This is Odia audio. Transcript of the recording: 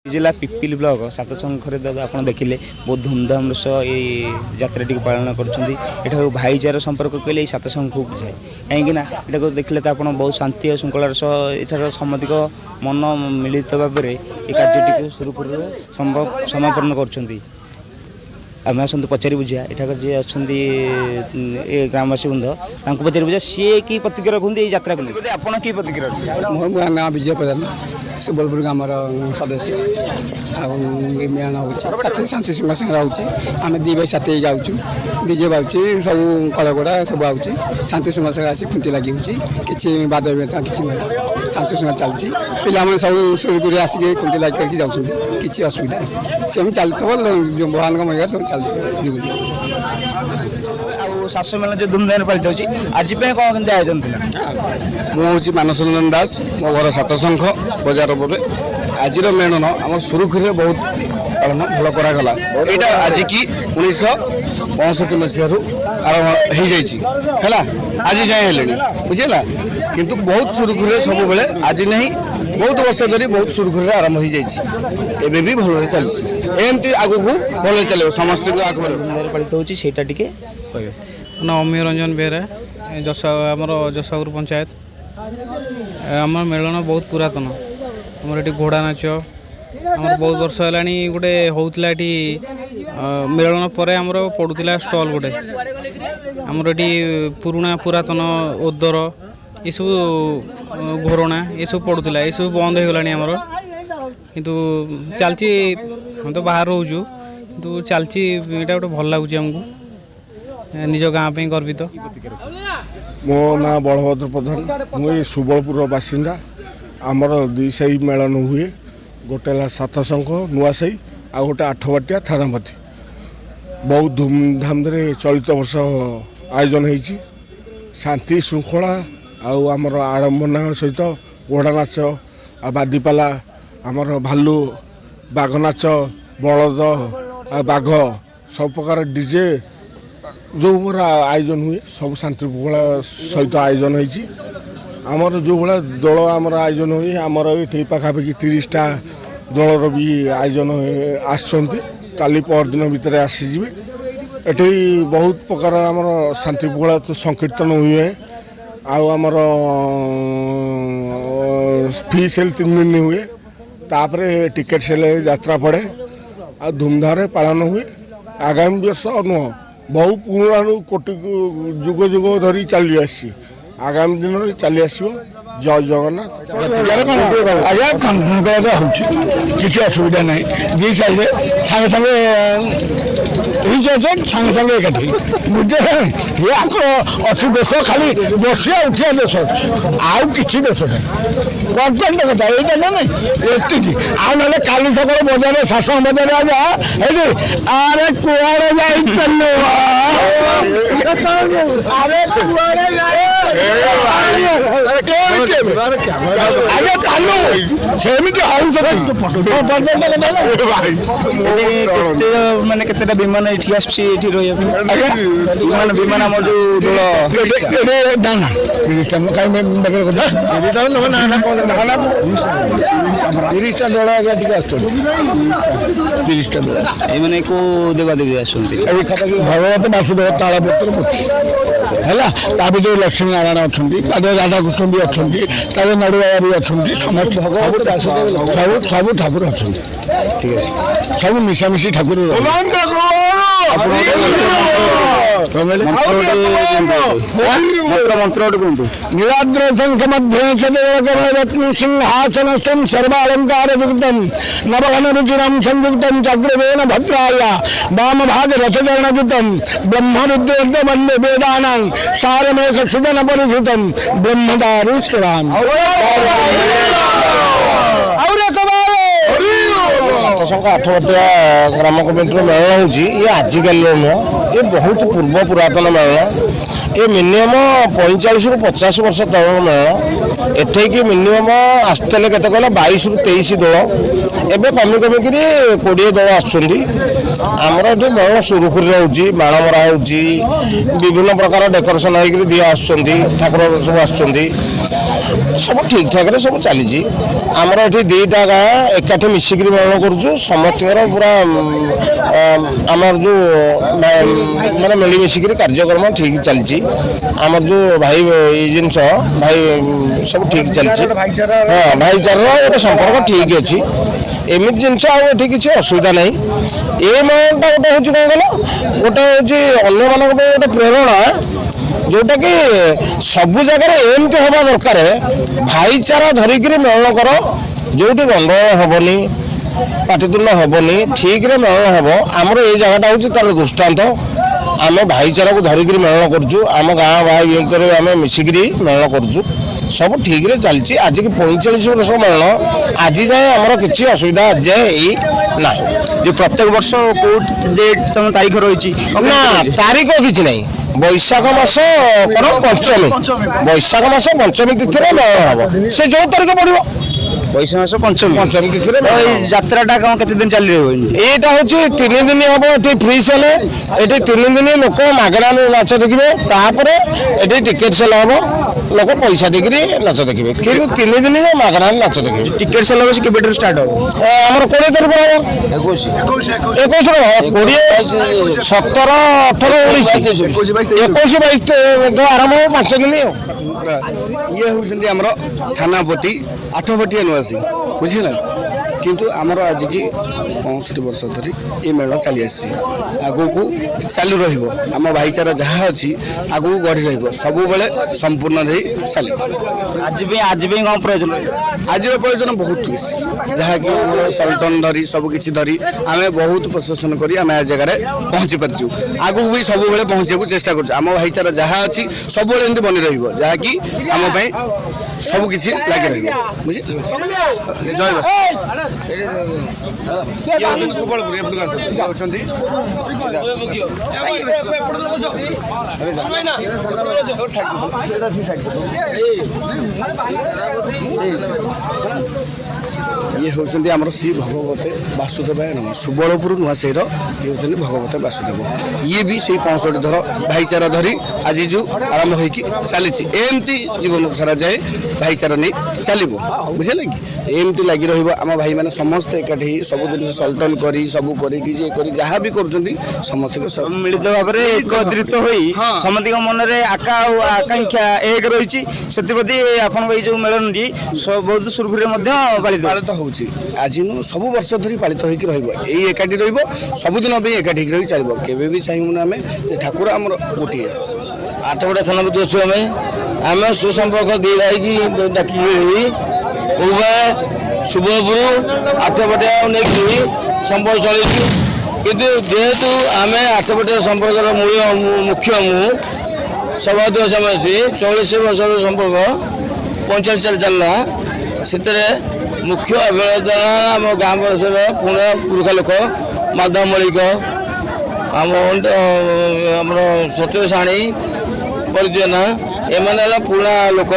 जिला पिपिल ब्लॉक सातशंखर आप देखिले बहुत धूमधाम सह ये यात्रा पालन कर भाईचार संपर्क कहले सातशंख को बुझाए कहीं यहाँ देखिले तो आप बहुत शांति और श्रृंखलार सह एठार समधिक मन मिलित भाव में ये कार्य सुरुखुरु समापन कर आम आसतु पचारि बुझा एठाकर जी अच्छा ग्रामवासी बृंद पचारि बुझा सी कि प्रतिक्रिया रखते यात्रा को आप कि प्रतिक्रिया मोर नाम विजय प्रधान सुबलपुर ग्राम सदस्य मेहन हो शांति सिंह रोचे आम दी भाई साथ जाऊँ डीजे बाजू सब कलगोड़ा सब आऊँगी शांति सिंह आस खुंटी लगी कि बाद व्यथा कि शांति सिंह चलती पे सब सुरखुरी आसिक खुंटी लगे जाऊँ कि असुविधा से चलते जो भगवान महिला सब चलते शाश्व मेला जो धूमधाम पालित होती आज कौन के आयोजन थी मुझे मानस रंजन दास मो घर सातशंख बजार पर आज मेलन आम सुरुखुरी बहुत पालन भल कराला यहाँ आज की 1965 मसीह आरंभ हो जाए आज जाए बुझेगा किंतु बहुत सुरुखुरी सब बेले आज नहीं बहुत वर्ष धरी बहुत सुरुखुरी आरंभ हो जाए भी भल चलती एमती आगू भल चलो समस्त पालित होती ना अमीय रंजन बेहरा आमर जसापुर पंचायत आम मेलन बहुत पुरातन आमर ये घोड़ा नाच आमर बहुत वर्ष है गोटे होता मेलन पर आमर पड़ूला स्टल गोटे आमर ये पुराणा पुरातन ओदर ये सब घोरणा ये सब पड़ूला ये सब बंद हो गला आमर किंतु चलती हम तो बाहर रोचु किंतु चलती यहाँ गोटे भल लगुच आमको निज गाँव पे गर्वित मो ना बलभद्र प्रधान मुझे सुबलपुर बासिंदा आमर दुई साई मेलन हुए गोटे सातशंख नुआसाई आ गोटे आठबाटिया थानापति बहुत धूमधाम चलित वर्ष आयोजन होती शांति श्रृंखला आमर आडम्बना सहित घोड़ा नाच आ बादीपाला आमर भालू बाघ नाच बलद आ बाघ सब प्रकार डीजे जो पूरा आयोजन हुए सब शांतिपूर्ण सहित आयोजन होती आमर जो भाया दल आमर आयोजन हुए आमर ये पाखापाखि 30टा दलर भी आयोजन आसली परदिन भितर आसीजे ये बहुत प्रकार आमर शांतिपूर्ण संकीर्तन हुए आमर फी सेल 3 दिन हुए तापर टिकेट सेल यात्रा पड़े आ धूमधाम पालन हुए आगामी वर्ष नुह बहु पुराणा कोटि जुग जुग धरी चली आसी आगामी दिन में चली आस जय जगन्नाथ आज्ञा किसी असुविधा ना दी साइड सागे सागे सागे एकाठी बुझे ये अच्छी देश खाली बसिया उठिया देश आउ कि देश गवर्नमेंट कथा यहाँ ना नहीं आउ ना काली सकाल बजार शासन बजार आजा अरे कुआड़े जाई चलो अरे कुआड़े माने केतेटा विमान एठी आछि एठी रहिया विमान विमान हम जो दल दाना रिस्टा म काई में बगर को रिस्टा न ना ना 30टा दल आगे ठीक आछो 30टा दल ए माने को देवा देवी आछंती भगवत वासुदेव तालापत्र पुथी हैला ता भी लक्ष्मी नारायण अच्छा राधाकृष्ण भी अच्छा नड़ुआ भी अच्छा समस्त सब ठाकुर अच्छा ठीक है सब मिशामिशी ठाकुर मंत्र नीलाद्र शंख मध्य सिंहासन सर्वालंकार युक्तम नवघन रुचिरम संयुक्तम चक्रवेण भद्राय वाम भाग रथचरणयुतम ब्रह्मरुद्र वंदे वेदानां सारमेक सुदन परिभूतम ब्रह्मदारुश्राम सातशंख 8 ग्राम कमिटी मेलन हो आजिकल नुह ये बहुत पूर्व पुरातन मेलन ଏ ମିନିମମ୍ 45ରୁ 50 ବର୍ଷ ତଳର ମେଳ। ଏଠିକି ମିନିମମ୍ ଆସୁଥିଲେ କେତେ କହିଲ 22ରୁ 23 ଦଳ, ଏବେ କମି କମିକିରି 20 ଦଳ ଆସୁଛନ୍ତି। ଆମର ଏଠି ମେଳ ସୁରୁଖୁରୁରେ ହେଉଛି, ବାଣ ମରା ହେଉଛି, ବିଭିନ୍ନ ପ୍ରକାର ଡେକୋରେସନ୍ ହେଇକିରି ଦିଅ ଆସୁଛନ୍ତି, ଠାକୁର ସବୁ ଆସୁଛନ୍ତି, ସବୁ ଠିକ୍ଠାକ୍ରେ ସବୁ ଚାଲିଛି। ଆମର ଏଠି ଦୁଇଟା ଗାଁ ଏକାଠି ମିଶିକିରି ମେଳନ କରୁଛୁ, ସମସ୍ତଙ୍କର ପୁରା ଆମର ଯେଉଁ ମାନେ ମିଳିମିଶିକିରି କାର୍ଯ୍ୟକ୍ରମ ଠିକ୍ ଚାଲିଛି। ଆମର ଯେଉଁ ଭାଇ ଏଇ ଜିନିଷ ଭାଇ ସବୁ ଠିକ୍ ଚାଲିଛି। ହଁ, ଭାଇଚାରାର ଗୋଟେ ସମ୍ପର୍କ ଠିକ୍ ଅଛି। ଏମିତି ଜିନିଷ ଆଉ ଏଠି କିଛି ଅସୁବିଧା ନାହିଁ। ଏ ମେଳନଟା ଗୋଟେ ହେଉଛି କ'ଣ କହିଲ, ଗୋଟେ ହେଉଛି ଅନ୍ୟମାନଙ୍କ ପାଇଁ ଗୋଟେ ପ୍ରେରଣା, ଯେଉଁଟାକି ସବୁ ଜାଗାରେ ଏମିତି ହେବା ଦରକାର। ଭାଇଚାରା ଧରିକିରି ମେଳନ କର, ଯେଉଁଠି ଗଣ୍ଡଗୋଳ ହେବନି, ପାଟିତୁଣ୍ଡ ହେବନି, ଠିକ୍ରେ ମେଳନ ହେବ। ଆମର ଏଇ ଜାଗାଟା ହେଉଛି ତା'ର ଦୃଷ୍ଟାନ୍ତ। ଆମେ ଭାଇଚାରାକୁ ଧରିକିରି ମେଳନ କରୁଛୁ, ଆମ ଗାଁ ଭାଇ ଭିତରେ ଆମେ ମିଶିକିରି ମେଳନ କରୁଛୁ, ସବୁ ଠିକ୍ରେ ଚାଲିଛି। ଆଜିକି 45 ବର୍ଷ ମେଳନ, ଆଜି ଯାଏଁ ଆମର କିଛି ଅସୁବିଧା ଆଜି ଯାଏଁ ହେଇ ନାହିଁ। ଯେ ପ୍ରତ୍ୟେକ ବର୍ଷ କୋଉ ଡେଟ୍ ତମ ତାରିଖ ରହିଛି? ନା, ତାରିଖ କିଛି ନାହିଁ। ବୈଶାଖ ମାସ କ'ଣ ପଞ୍ଚମୀ, ବୈଶାଖ ମାସ ପଞ୍ଚମୀ ତିଥିରେ ମେଳନ ହେବ। ସେ ଯେଉଁ ତାରିଖ ପଡ଼ିବ ବୈଶାଖ ମାସ ପଞ୍ଚମୀ ତିଥିରେ ତ ଏଇ ଯାତ୍ରାଟା କ'ଣ କେତେ ଦିନ ଚାଲି ରହିବ? ଏଇଟା ହେଉଛି 3 ଦିନ ହେବ। ଏଠି ଫ୍ରି ସେଲ୍, ଏଠି 3 ଦିନ ଲୋକ ମାଗଣା ନାଚ ଦେଖିବେ। ତାପରେ ଏଠି ଟିକେଟ୍ ସେଲ୍ ହେବ, ଲୋକ ପଇସା ଦେଇକିରି ନାଚ ଦେଖିବେ। କିନ୍ତୁ 3 ଦିନ ମାଗଣା ନାଚ ଦେଖିବେ। ଟିକେଟ୍ ସେଲ୍ ହେବ କେବେଠାରୁ ଷ୍ଟାର୍ଟ ହେବ? ଆମର 20 ତାରିଖ ହେବ, 21 20, 17, 18, 19, 21, 22 ଆରମ୍ଭ ହେବ 5 ଦିନ ଆଉ। ଇଏ ହେଉଛନ୍ତି ଆମର ଥାନାପତି ଆଠପଟିଆ ନୂଆସି, ବୁଝିଲା। କିନ୍ତୁ ଆମର ଆଜିକି 65 ବର୍ଷ ଧରି ଏ ମେଳ ଚାଲି ଆସିଛି, ଆଗକୁ ଚାଲୁ ରହିବ। ଆମ ଭାଇଚାରା ଯାହା ଅଛି ଆଗକୁ ଗଢ଼ି ରହିବ, ସବୁବେଳେ ସମ୍ପୂର୍ଣ୍ଣ ଦେଇ ଚାଲିବ। ଆଜି ପାଇଁ କ'ଣ ପ୍ରୟୋଜନ? ଆଜିର ପ୍ରୟୋଜନ ବହୁତ ବେଶୀ, ଯାହାକି ଆମର ସଲ୍ଟନ ଧରି ସବୁକିଛି ଧରି ଆମେ ବହୁତ ପ୍ରଶାସନ କରି ଆମେ ଏ ଜାଗାରେ ପହଞ୍ଚି ପାରିଛୁ। ଆଗକୁ ବି ସବୁବେଳେ ପହଞ୍ଚିବାକୁ ଚେଷ୍ଟା କରୁଛୁ। ଆମ ଭାଇଚାରା ଯାହା ଅଛି ସବୁବେଳେ ଏମିତି ବନି ରହିବ, ଯାହାକି ଆମ ପାଇଁ ସବୁକିଛି ଲାଗି ରହିବ, ବୁଝିଲେ। ଜୟ ବାସ। ସୁବଳପୁର ଯାଉଛନ୍ତି। ଇଏ ହେଉଛନ୍ତି ଆମର ଶ୍ରୀ ଭଗବତ ବାସୁଦେବାୟ ନମଃ, ସୁବଳପୁର ନୂଆସାହିର ଇଏ ହେଉଛନ୍ତି ଭଗବତ ବାସୁଦେବ। ଇଏ ବି ସେଇ 65 ଧର ଭାଇଚାରା ଧରି ଆଜି ଯେଉଁ ଆରମ୍ଭ ହୋଇକି ଚାଲିଛି, ଏମିତି ଜୀବନ ସାରା ଯାଏ ଭାଇଚାରା ନେଇ ଚାଲିବ, ବୁଝିଲେ କି। ଏମିତି ଲାଗି ରହିବ। ଆମ ଭାଇମାନେ ସମସ୍ତେ ଏକାଠି ହେଇ ସବୁ ଜିନିଷ ସଲ୍ଟନ କରି ସବୁ କରିକି ଯିଏ କରି ଯାହା ବି କରୁଛନ୍ତି ସମସ୍ତଙ୍କ ମିଳିତ ଭାବରେ ଏକତ୍ରିତ ହୋଇ ସମସ୍ତଙ୍କ ମନରେ ଆକାଂକ୍ଷା ଏକ ରହିଛି। ସେଥିପ୍ରତି ଆପଣଙ୍କ ଏଇ ଯେଉଁ ମେଳନଟି ବହୁତ ସୁରୁଖୁରୁରେ ମଧ୍ୟ ପାଳିତ ହେଉଛି। ଆଜି ନୁ ସବୁ ବର୍ଷ ଧରି ପାଳିତ ହୋଇକି ରହିବ। ଏଇ ଏକାଠି ରହିବ, ସବୁଦିନ ପାଇଁ ଏକାଠି ହେଇକି ରହି ଚାଲିବ। କେବେ ବି ଚାହିଁବୁନି ଆମେ ଯେ ଠାକୁର ଆମର ଗୋଟିଏ। ଆଠପଡ଼ା ଥାନାପତି ଅଛୁ ଆମେ ସୁସମ୍ପର୍କ ଦୁଇ ଭାଇକି ଡାକିକି ଉଭୟ ସୁବଳପୁର ଆଠପଟିଆ ନେଇକି ସମ୍ପର୍କ ଚଳେଇଛୁ। କିନ୍ତୁ ଯେହେତୁ ଆମେ ଆଠପଟିଆ ସମ୍ପର୍କର ମୁଖ୍ୟ ମୁଁ ସଭାପତି ସମାବେଶୀ 40 ବର୍ଷର ସମ୍ପର୍କ 45 ସାଲ ଚାଲିଲା। ସେଥିରେ ମୁଖ୍ୟ ଅଭିନେତା ଆମ ଗାଁ ବୟସର ପୁରୁଖା ଲୋକ ମାଧବ ମଳିକ, ଆମର ସତ୍ୟ ସାଣୀ, ପରିଜନା, ଏମାନେ ହେଲା ପୁରୁଣା ଲୋକ।